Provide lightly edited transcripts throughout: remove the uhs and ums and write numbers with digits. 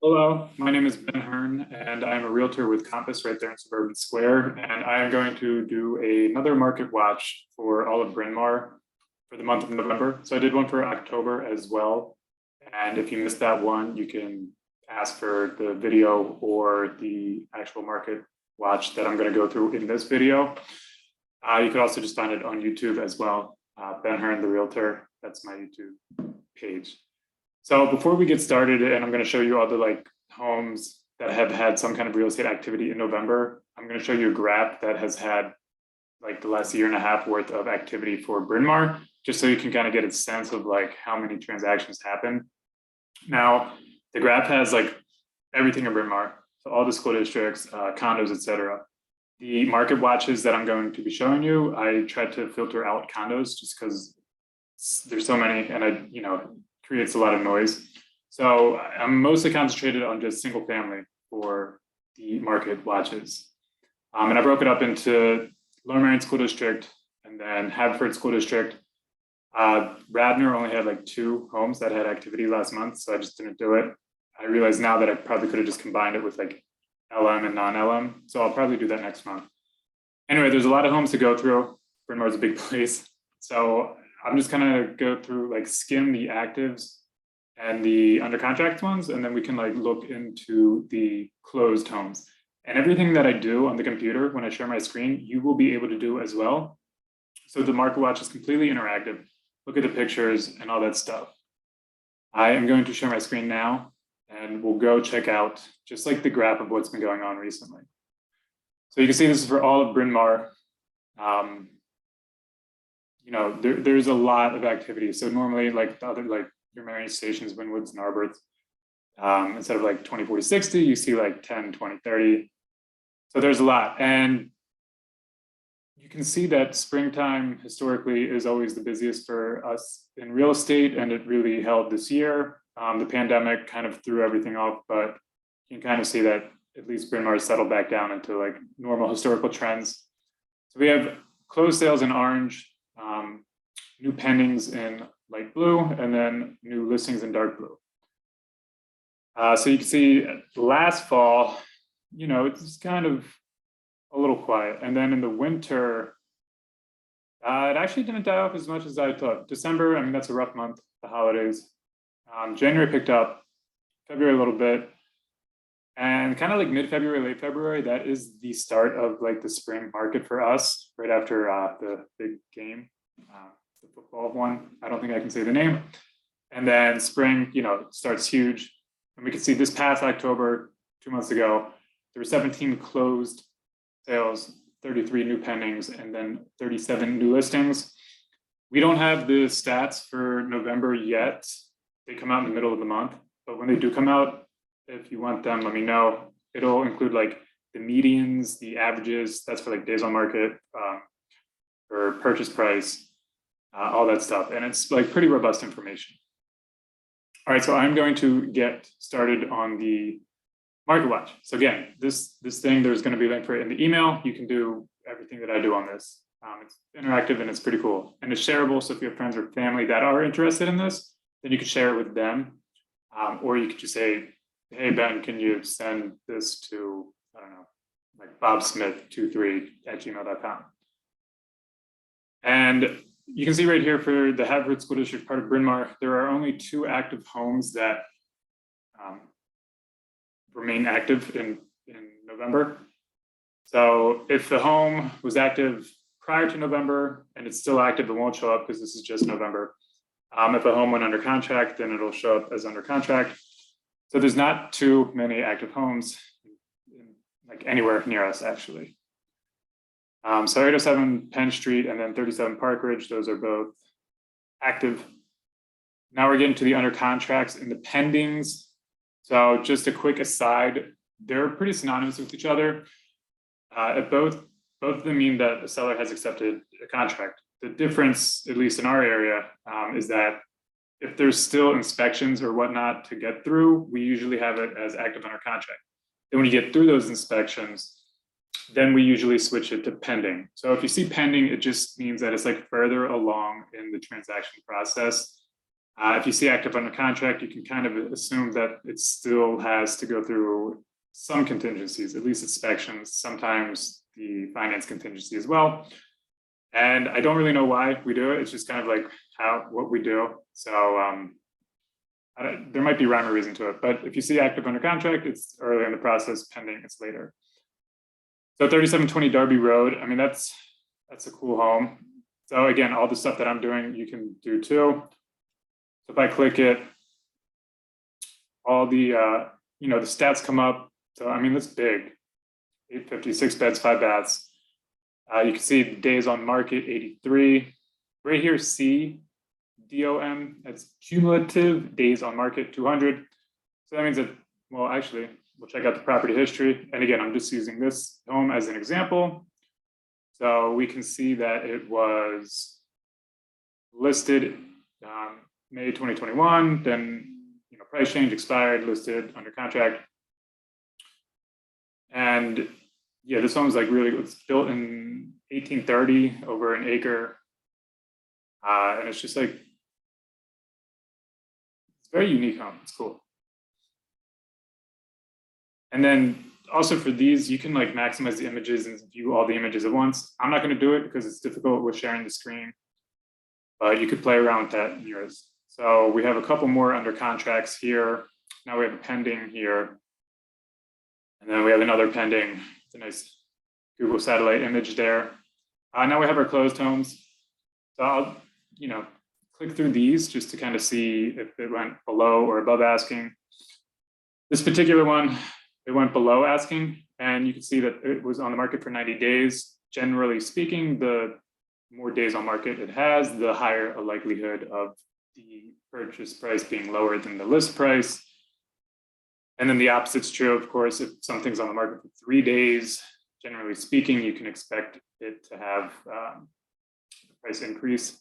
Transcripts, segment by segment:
Hello, my name is Ben Hearn, and I'm a realtor with Compass right there in Suburban Square. And I am going to do another market watch for all of Bryn Mawr for the month of November. So I did one for October as well. And if you missed that one, you can ask for the video or the actual market watch that I'm going to go through in this video. You could also just find it on YouTube as well. Ben Hearn, the realtor, that's my YouTube page. So before we get started, and I'm going to show you all the homes that have had some kind of real estate activity in November, I'm going to show you a graph that has had the last year and a half worth of activity for Bryn Mawr, just so you can kind of get a sense of how many transactions happen. Now, the graph has everything in Bryn Mawr, so all the school districts, condos, etc. The market watches that I'm going to be showing you, I tried to filter out condos just because there's so many, and creates a lot of noise. So I'm mostly concentrated on just single family for the market watches. And I broke it up into Lower Merion School District and then Haverford School District. Radnor only had 2 homes that had activity last month, so I just didn't do it. I realize now that I probably could have just combined it with LM and non-LM, so I'll probably do that next month. Anyway, there's a lot of homes to go through. Bryn Mawr is a big place, so I'm just gonna go through skim the actives and the under contract ones, and then we can look into the closed homes. And everything that I do on the computer when I share my screen, you will be able to do as well. So the market watch is completely interactive. Look at the pictures and all that stuff. I am going to share my screen now, and we'll go check out just the graph of what's been going on recently. So you can see this is for all of Bryn Mawr. There's a lot of activity. So normally the other your Marion stations, Wynwoods and Arbors, instead of 20, 40, 60, you see 10, 20, 30. So there's a lot. And you can see that springtime historically is always the busiest for us in real estate, and it really held this year. The pandemic kind of threw everything off, but you can kind of see that at least Bryn Mawr settled back down into normal historical trends. So we have closed sales in orange, new pendings in light blue, and then new listings in dark blue. So you can see last fall, it's kind of a little quiet. And then in the winter, it actually didn't die off as much as I thought. December, that's a rough month, the holidays. January picked up, February a little bit, and kind of mid-February, late February, that is the start of the spring market for us, right after the big game, the football one. I don't think I can say the name. And then spring, starts huge. And we can see this past October, 2 months ago, there were 17 closed sales, 33 new pendings, and then 37 new listings. We don't have the stats for November yet. They come out in the middle of the month, but when they do come out, if you want them, let me know. It'll include the medians, the averages, that's for days on market, or purchase price, all that stuff. And it's pretty robust information. All right, so I'm going to get started on the market watch. So again, this thing, there's going to be a link for it in the email. You can do everything that I do on this. It's interactive and it's pretty cool. And it's shareable, so if you have friends or family that are interested in this, then you can share it with them. Or you could just say, hey, Ben, can you send this to, I don't know, bobsmith23@gmail.com. And you can see right here for the Haverford School District, part of Bryn Mawr, there are only 2 active homes that remain active in November. So if the home was active prior to November and it's still active, it won't show up because this is just November. If a home went under contract, then it'll show up as under contract. So there's not too many active homes anywhere near us, actually. So 807 Penn Street and then 37 Park Ridge, those are both active. Now we're getting to the under contracts and the pendings. So just a quick aside, they're pretty synonymous with each other. Both of them mean that the seller has accepted a contract. The difference, at least in our area, is that if there's still inspections or whatnot to get through, we usually have it as active under contract. Then when you get through those inspections, then we usually switch it to pending. So if you see pending, it just means that it's further along in the transaction process. If you see active under contract, you can kind of assume that it still has to go through some contingencies, at least inspections, sometimes the finance contingency as well. And I don't really know why we do it. It's just kind of like what we do. So there might be rhyme or reason to it, but if you see active under contract, it's early in the process, pending it's later. So 3720 Darby Road, I mean, that's a cool home. So again, all the stuff that I'm doing, you can do too. So if I click it, all the, the stats come up. So, I mean, that's big, 856 beds, 5 baths. You can see the days on market, 83. Right here, C, DOM, that's cumulative days on market, 200. So that means that, well, actually, we'll check out the property history. And again, I'm just using this home as an example. So we can see that it was listed May 2021, then price change, expired, listed, under contract. And yeah, this home's like really, it's built in 1830, over an acre. And it's just like, it's a very unique home, it's cool. And then also for these, you can like maximize the images and view all the images at once. I'm not gonna do it because it's difficult with sharing the screen, but you could play around with that in yours. So we have a couple more under contracts here. Now we have a pending here. And then we have another pending. It's a nice Google satellite image there. Now we have our closed homes. So I'll, click through these just to kind of see if it went below or above asking. This particular one, it went below asking, and you can see that it was on the market for 90 days. Generally speaking, the more days on market it has, the higher a likelihood of the purchase price being lower than the list price. And then the opposite's true, of course. If something's on the market for 3 days, generally speaking, you can expect it to have a price increase.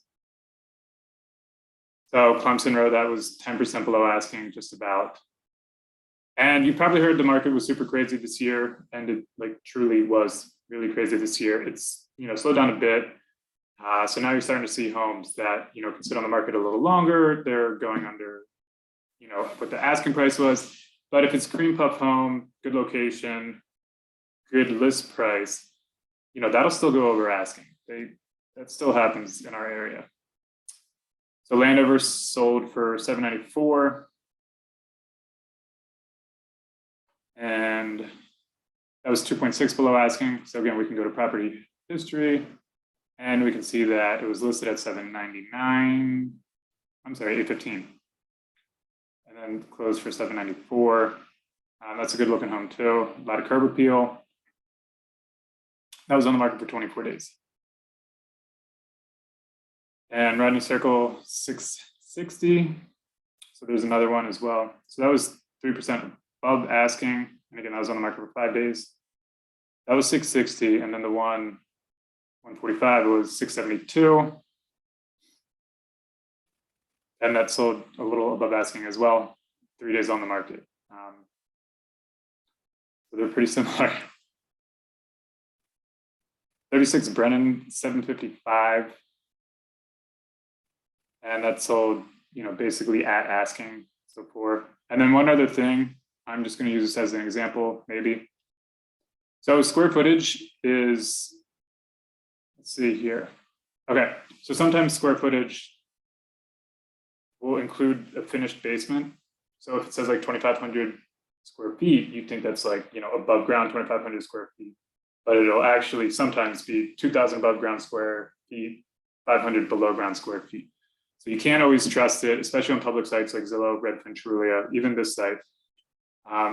So Clemson Road, that was 10% below asking, just about. And you probably heard the market was super crazy this year, and it like truly was really crazy this year. It's slowed down a bit. So now you're starting to see homes that can sit on the market a little longer. They're going under what the asking price was. But if it's cream puff home, good location, good list price, that'll still go over asking. That still happens in our area. So Landover sold for $794. And that was 2.6 below asking. So again, we can go to property history and we can see that it was listed at 799. I'm sorry, 815. And then closed for 794. That's a good looking home too. A lot of curb appeal. That was on the market for 24 days. And Radnor Circle 660. So there's another one as well. So that was 3% above asking. And again, that was on the market for 5 days. That was 660. And then the 145 was 672. And that sold a little above asking as well, 3 days on the market. So they're pretty similar. 36 Brennan, 755. And that sold, basically at asking, so forth. And then one other thing, I'm just going to use this as an example, maybe. So square footage is, let's see here. Okay, so sometimes square footage will include a finished basement. So if it says like 2,500 square feet, you think that's like, above ground 2,500 square feet. But it'll actually sometimes be 2,000 above ground square feet, 500 below ground square feet. So you can't always trust it, especially on public sites like Zillow, Redfin, Trulia, even this site.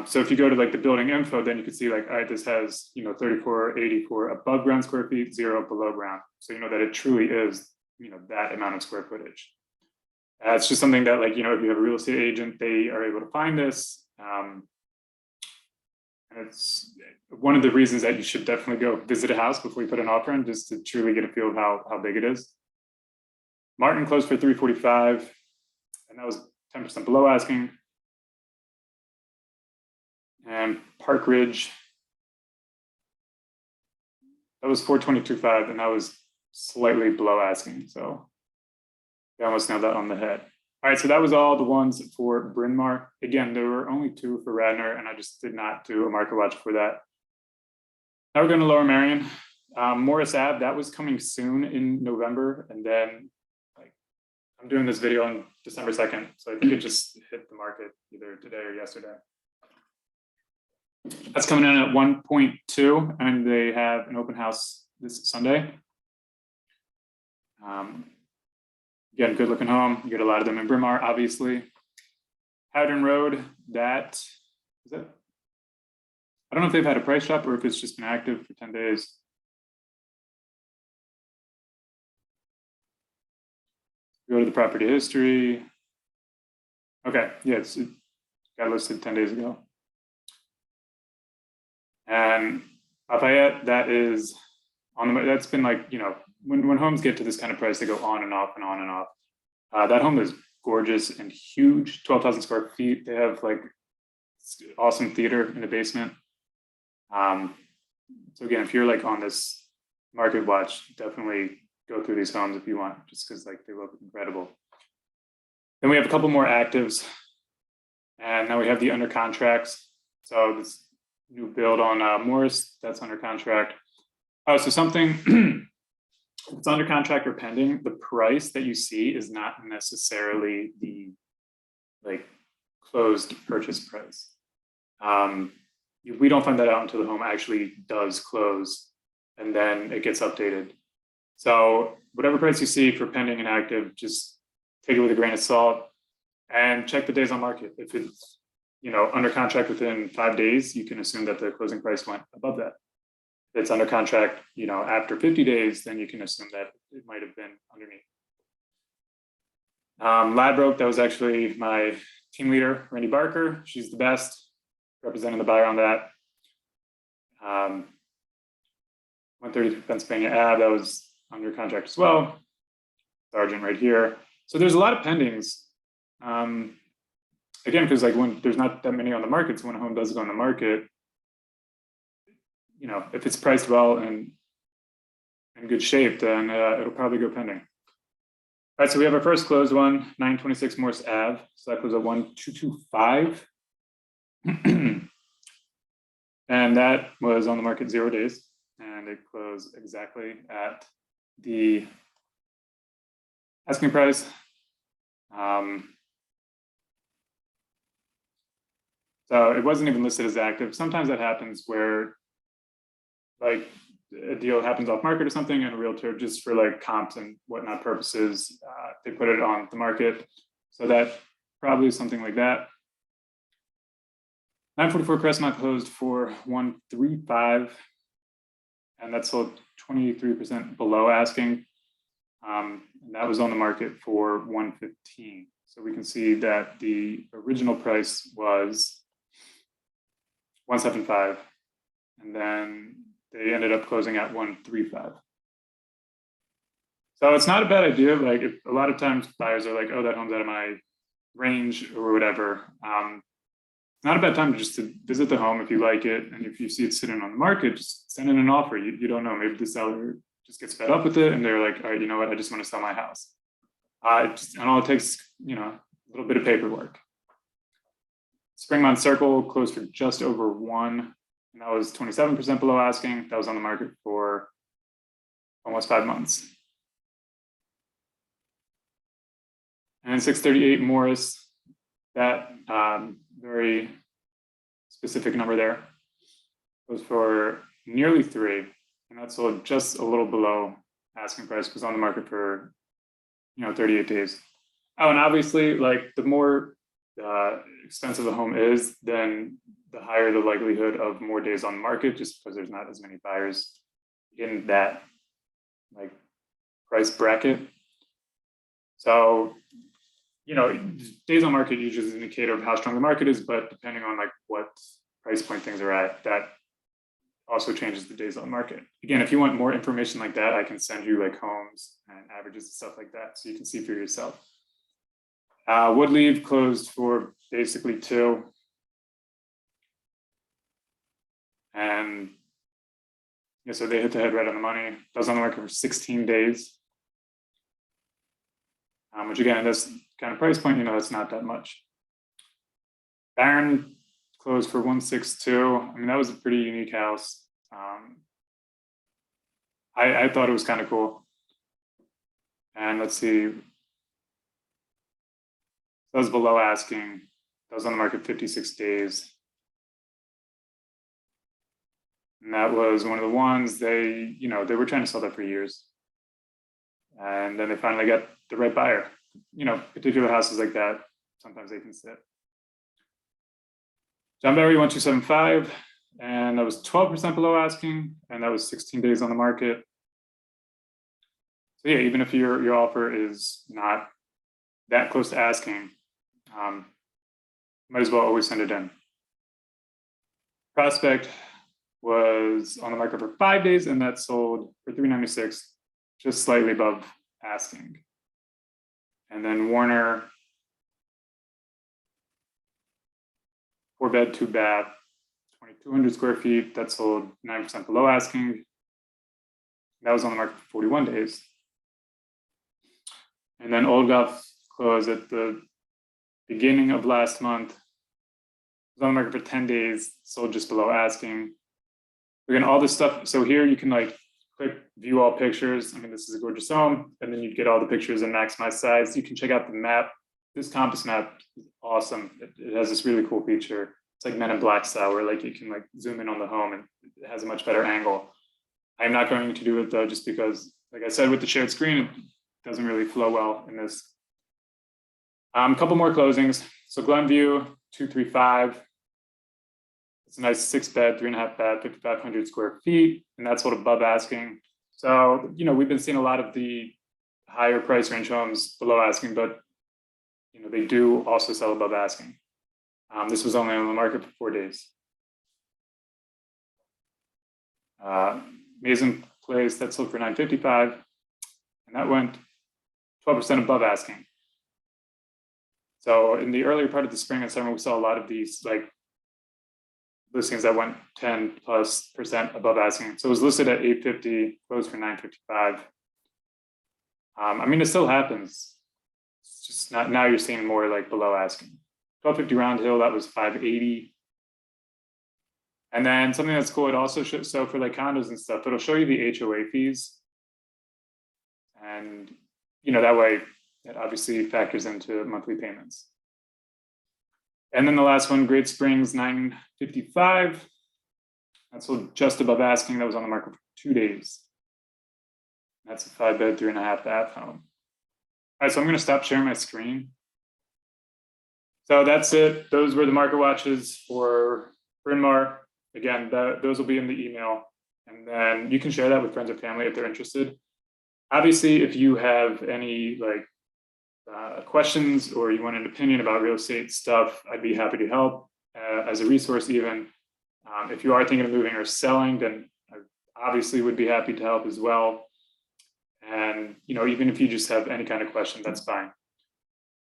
So if you go to like the building info, then you can see like, all right, this has, 3484 above ground square feet, 0 below ground. So you know that it truly is, that amount of square footage. It's just something that like, if you have a real estate agent, they are able to find this. And it's one of the reasons that you should definitely go visit a house before you put an offer in, just to truly get a feel of how big it is. Martin closed for 345, and that was 10% below asking. And Park Ridge, that was 422.5, and that was slightly below asking. So we almost nailed that on the head. All right, so that was all the ones for Bryn Mawr. Again, there were only 2 for Radnor, and I just did not do a market watch for that. Now we're going to Lower Merion. Morris Ave, that was coming soon in November, and then I'm doing this video on December 2nd, so I think it just hit the market either today or yesterday. That's coming in at 1.2, and they have an open house this Sunday. Again, good looking home. You get a lot of them in Bryn Mawr, obviously. Haverford Road, that is it. I don't know if they've had a price drop or if it's just been active for 10 days. Go to the property history. Okay, yeah, it got listed 10 days ago. And Lafayette, that is on the, that's been like, you know, when homes get to this kind of price, they go on and off and on and off. That home is gorgeous and huge, 12,000 square feet. They have like awesome theater in the basement. So again, if you're like on this market watch, definitely go through these homes if you want, just because like they look incredible. Then we have a couple more actives, and now we have the under contracts. So this new build on Morris, that's under contract. Oh, so something it's under contract or pending, the price that you see is not necessarily the like closed purchase price. We don't find that out until the home actually does close, and then it gets updated. So whatever price you see for pending and active, just take it with a grain of salt and check the days on market. If it's, you know, under contract within 5 days, you can assume that the closing price went above that. If it's under contract, you know, after 50 days, then you can assume that it might have been underneath. Ladbroke, that was actually my team leader, Randy Barker. She's the best, representing the buyer on that. 130 Pennsylvania Ave, that was under contract as well. Sergeant right here. So there's a lot of pendings. Again, because like when there's not that many on the market, so when a home does go on the market, you know, if it's priced well and in good shape, then it'll probably go pending. All right, so we have our first closed one, 926 Morris Ave. So that was a 1225. And that was on the market 0 days, and it closed exactly at the asking price. So it wasn't even listed as active. Sometimes that happens where like a deal happens off market or something, and a realtor, just for like comps and whatnot purposes, they put it on the market. So that probably is something like that. 944 Crestmont closed for 135, and that sold 23% below asking. And that was on the market for 115. So we can see that the original price was 175, and then they ended up closing at 135. So it's not a bad idea. Like a lot of times buyers are like, oh, that home's out of my range or whatever. It's not a bad time just to visit the home if you like it, and if you see it sitting on the market, just send in an offer. You don't know, maybe the seller just gets fed up with it and they're like, all right, you know what, I just want to sell my house. And all it takes, you know, a little bit of paperwork. Springmont Circle closed for just over 1, and that was 27% below asking. That was on the market for almost 5 months. And 638 Morris, that very specific number there, was for nearly 3, and that sold just a little below asking price. Was on the market for, you know, 38 days. Oh, and obviously, like the more expensive the home is, then the higher the likelihood of more days on the market, just because there's not as many buyers in that like price bracket. So, you know, days on market usually is an indicator of how strong the market is, but depending on like what price point things are at, that also changes the days on market. Again, if you want more information like that, I can send you like homes and averages and stuff like that, so you can see for yourself. Woodleaf closed for basically 2. And yeah, so they hit the head right on the money. That was on the market for 16 days. Which again, this kind of price point, it's not that much. Barron closed for 162. I mean, that was a pretty unique house. I thought it was kind of cool. And let's see. That was below asking. That was on the market 56 days. And that was one of the ones they were trying to sell that for years. And then they finally got the right buyer. Particular houses like that, sometimes they can sit. John Barry 1275, and that was 12% below asking, and that was 16 days on the market. So yeah, even if your offer is not that close to asking, might as well always send it in. Prospect was on the market for 5 days, and that sold for 396, just slightly above asking. And then Warner, 4-bed, 2-bath, 2,200 square feet, that sold 9% below asking. That was on the market for 41 days. And then Old Gulf closed at the beginning of last month. It was on the market for 10 days, sold just below asking. Again, all this stuff. So here you can click view all pictures. I mean, this is a gorgeous home, and then you get all the pictures in maximized size. You can check out the map. This compass map is awesome. It has this really cool feature. It's like Men in Black style, where you can zoom in on the home, and it has a much better angle. I'm not going to do it though, just because, like I said, with the shared screen, it doesn't really flow well in this. A couple more closings. So Glenview 235. It's a nice 6-bed, 3.5 bath, 5,500 square feet, and that's sold above asking. So we've been seeing a lot of the higher price range homes below asking, but they do also sell above asking. This was only on the market for 4 days. Mason Place, that sold for 955, and that went 12% above asking. So in the earlier part of the spring and summer, we saw a lot of these listings that went 10+% above asking. So it was listed at 850, closed for 955. I mean, it still happens. It's just not, now you're seeing more below asking. 1250 Round Hill, that was 580. And then something that's cool, it also shows, so for condos and stuff, it'll show you the HOA fees. And that way it obviously factors into monthly payments. And then the last one, Great Springs 955. That's just above asking. That was on the market for 2 days. That's a 5-bed, 3.5 bath home. All right, so I'm going to stop sharing my screen. So that's it. Those were the market watches for Bryn Mawr. Again, those will be in the email. And then you can share that with friends or family if they're interested. Obviously, if you have any questions or you want an opinion about real estate stuff, I'd be happy to help as a resource even. If you are thinking of moving or selling, then I obviously would be happy to help as well. And even if you just have any kind of question, that's fine.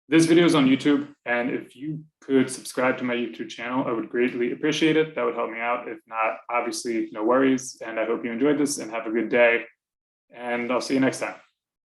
This video is on YouTube, and if you could subscribe to my YouTube channel, I would greatly appreciate it. That would help me out. If not, obviously, no worries. And I hope you enjoyed this and have a good day. And I'll see you next time.